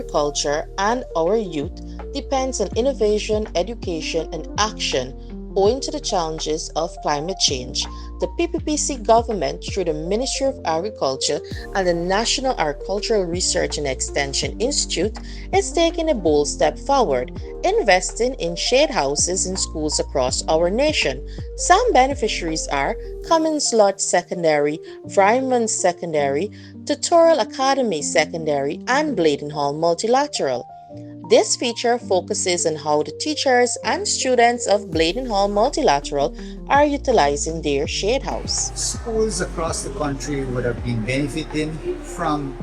agriculture and our youth depends on innovation, education, and action owing to the challenges of climate change. The PPPC government, through the Ministry of Agriculture and the National Agricultural Research and Extension Institute, is taking a bold step forward, investing in shade houses in schools across our nation. Some beneficiaries are Cummins Lodge Secondary, Vrymans Secondary, Tutorial Academy Secondary, and Bladen Hall Multilateral. This feature focuses on how the teachers and students of Bladen Hall Multilateral are utilizing their shade house. Schools across the country would have been benefiting from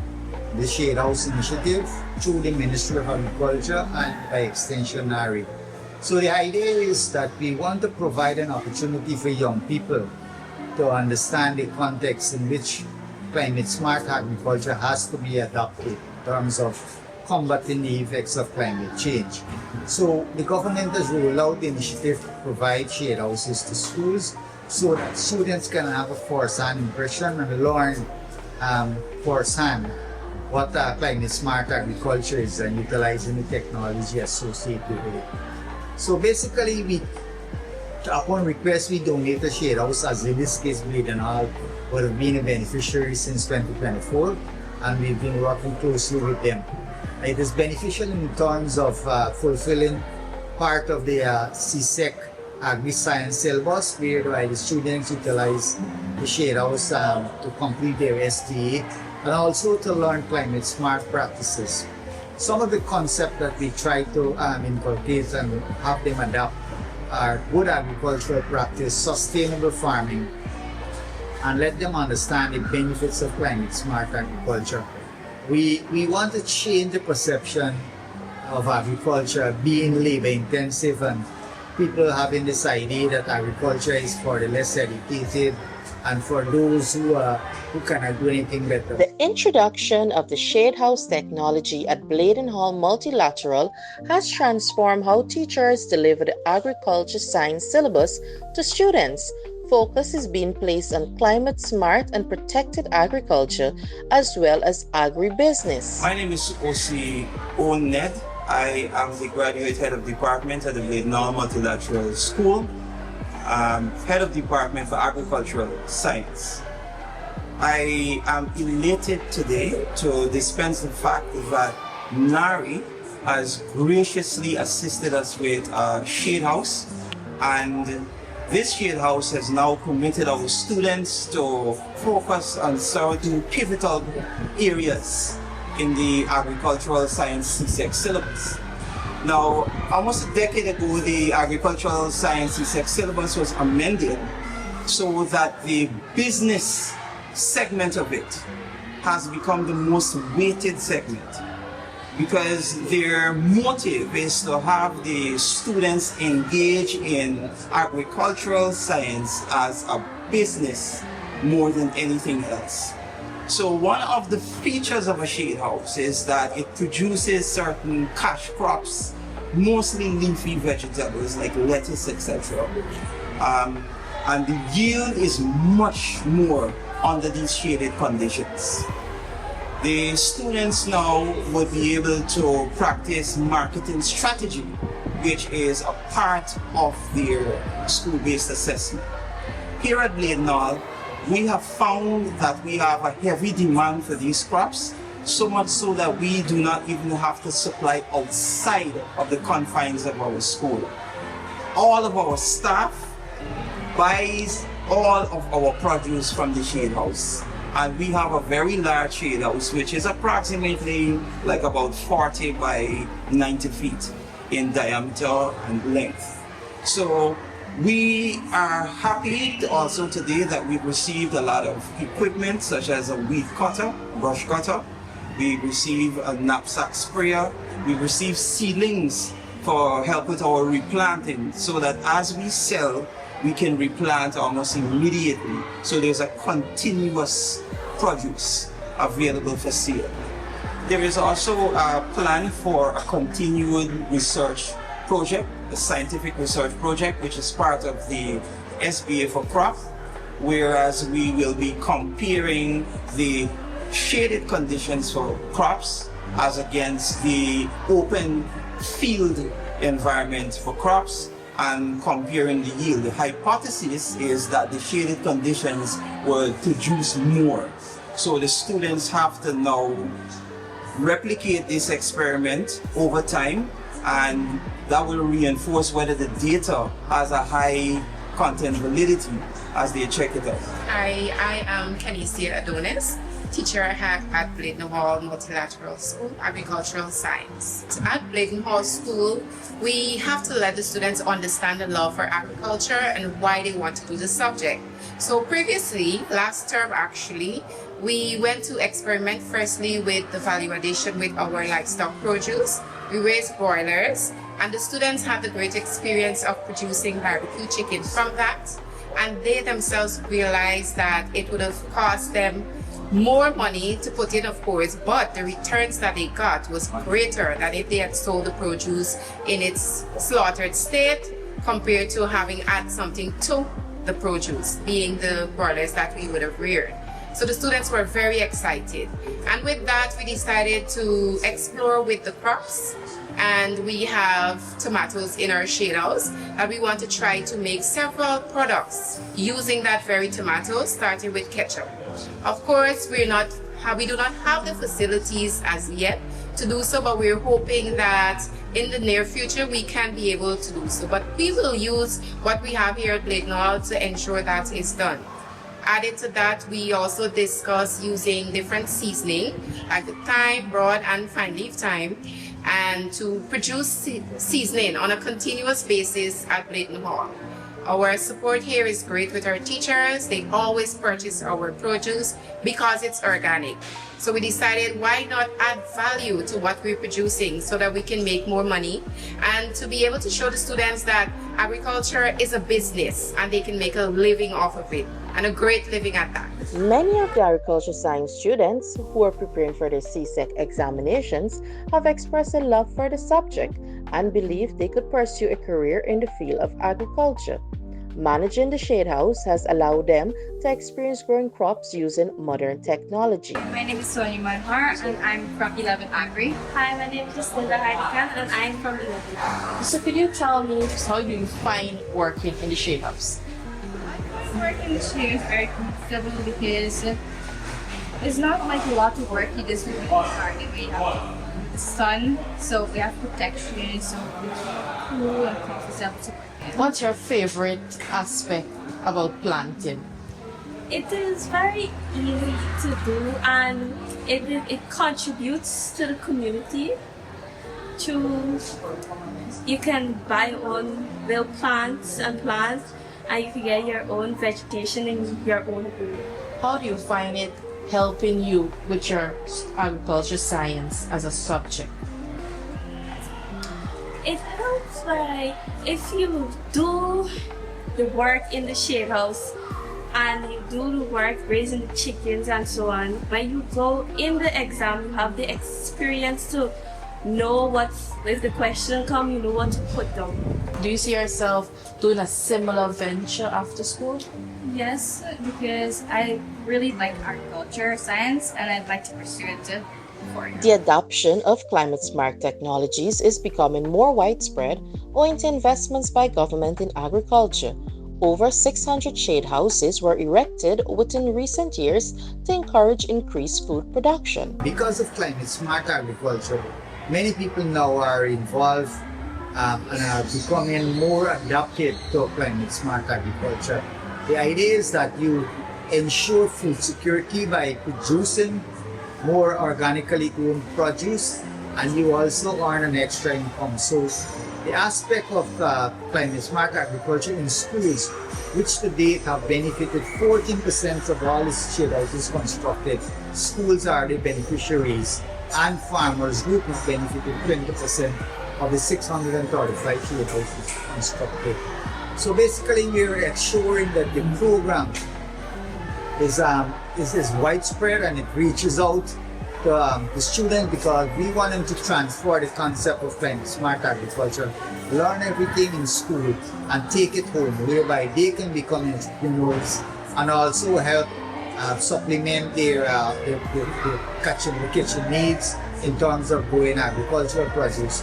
the Shade House initiative through the Ministry of Agriculture and by extension NARI. So the idea is that we want to provide an opportunity for young people to understand the context in which climate smart agriculture has to be adopted in terms of combating the effects of climate change. So the government has rolled out the initiative to provide shade houses to schools so that students can have a first-hand impression and learn firsthand what climate smart agriculture is and utilizing the technology associated with it. So basically, upon request, we donate a shade house, as in this case, Bladen Hall would have been a beneficiary since 2024, and we've been working closely with them. It is beneficial in terms of fulfilling part of the CSEC Agri-Science syllabus, where the students utilize the shade house to complete their STA and also to learn climate smart practices. Some of the concepts that we try to inculcate and have them adapt are good agricultural practice, sustainable farming, and let them understand the benefits of climate smart agriculture. We want to change the perception of agriculture being labor intensive and people having this idea that agriculture is for the less educated and for those who cannot do anything better. The introduction of the shade house technology at Bladen Hall Multilateral has transformed how teachers deliver the agriculture science syllabus to students. Focus is being placed on climate smart and protected agriculture as well as agribusiness. My name is O.C. Ned. I am the graduate head of department at the Bladen Hall Multilateral School, head of department for agricultural science. I am elated today to dispense the fact that NARI has graciously assisted us with a shade house, and this shade house has now permitted our students to focus on certain pivotal areas in the agricultural science CSEC syllabus. Now, almost a decade ago, the agricultural science CSEC syllabus was amended so that the business segment of it has become the most weighted segment, because their motive is to have the students engage in agricultural science as a business more than anything else. So one of the features of a shade house is that it produces certain cash crops, mostly leafy vegetables like lettuce, etc. And the yield is much more under these shaded conditions. The students now will be able to practice marketing strategy, which is a part of their school-based assessment. Here at Bladen Hall, we have found that we have a heavy demand for these crops, so much so that we do not even have to supply outside of the confines of our school. All of our staff buys all of our produce from the shade house. And we have a very large shade house, which is approximately like about 40 by 90 feet in diameter and length. So we are happy also today that we've received a lot of equipment such as a weed cutter, brush cutter. We receive a knapsack sprayer. We receive seedlings for help with our replanting, so that as we sell, we can replant almost immediately. So there's a continuous produce available for sale. There is also a plan for a continued research project, a scientific research project, which is part of the SBA for crop, whereas we will be comparing the shaded conditions for crops as against the open field environment for crops and comparing the yield. The hypothesis is that the shaded conditions will produce more. So the students have to now replicate this experiment over time, and that will reinforce whether the data has a high content validity as they check it out. I am Canisia Adonis, teacher at Bladen Hall Multilateral School, Agricultural Science. At Bladen Hall School, we have to let the students understand the love for agriculture and why they want to do the subject. So previously, last term actually, we went to experiment firstly with the value addition with our livestock produce. We raised broilers, and the students had the great experience of producing barbecue chicken from that. And they themselves realized that it would have cost them more money to put in, of course, but the returns that they got was greater than if they had sold the produce in its slaughtered state compared to having added something to the produce, being the broilers that we would have reared. So the students were very excited. And with that, we decided to explore with the crops. And we have tomatoes in our shade house that we want to try to make several products using that very tomato, starting with ketchup. Of course, we do not have the facilities as yet to do so, but we're hoping that in the near future we can be able to do so. But we will use what we have here at Bladen Hall to ensure that is done. Added to that, we also discuss using different seasoning like the thyme, broad, and fine leaf thyme, and to produce seasoning on a continuous basis at Bladen Hall. Our support here is great with our teachers. They always purchase our produce because it's organic. So we decided, why not add value to what we're producing so that we can make more money and to be able to show the students that agriculture is a business and they can make a living off of it, and a great living at that. Many of the agriculture science students who are preparing for their CSEC examinations have expressed a love for the subject and believe they could pursue a career in the field of agriculture. Managing the shade house has allowed them to experience growing crops using modern technology. My name is Sonia Manhar and I'm from 11 Agri. Hi, my name is Linda Heidekamp and I'm from 11 Agri. So could you tell me how you find working in the shade house? Working in the shade is very comfortable because it's not like a lot of work you just do in the garden. We have the sun, so we have protection, so it's cool and comfortable to work in. What's your favorite aspect about planting? It is very easy to do and it contributes to the community. You can buy your own real plants and you can get your own vegetation in your own food. How do you find it helping you with your agriculture science as a subject? It helps by if you do the work in the shade house and you do the work raising the chickens and so on, when you go in the exam you have the experience to know if the question comes, you know what to put down. Do you see yourself doing a similar venture after school? Yes, because I really like agriculture science and I'd like to pursue it for you. The adoption of climate-smart technologies is becoming more widespread owing to investments by government in agriculture. Over 600 shade houses were erected within recent years to encourage increased food production. Because of climate-smart agriculture, many people now are involved and are becoming more adapted to climate-smart agriculture. The idea is that you ensure food security by producing more organically grown produce, and you also earn an extra income. So the aspect of climate-smart agriculture in schools, which to date have benefited 14% of all the shade houses constructed, schools are the beneficiaries, and farmers group have benefited 20% of the 635 shade houses constructed. So basically, we're ensuring that the program is widespread and it reaches out to the student, because we want them to transfer the concept of climate-smart agriculture, learn everything in school and take it home, whereby they can become entrepreneurs and also help supplement their kitchen needs in terms of growing agricultural produce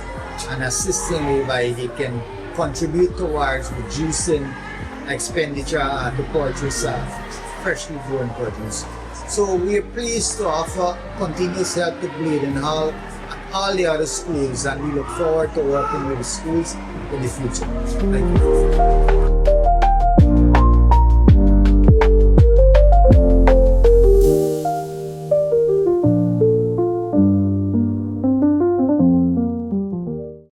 and assisting whereby they can contribute towards reducing expenditure to purchase freshly grown produce. So we are pleased to offer continuous help to Bladen Hall and all the other schools, and we look forward to working with the schools in the future. Thank you.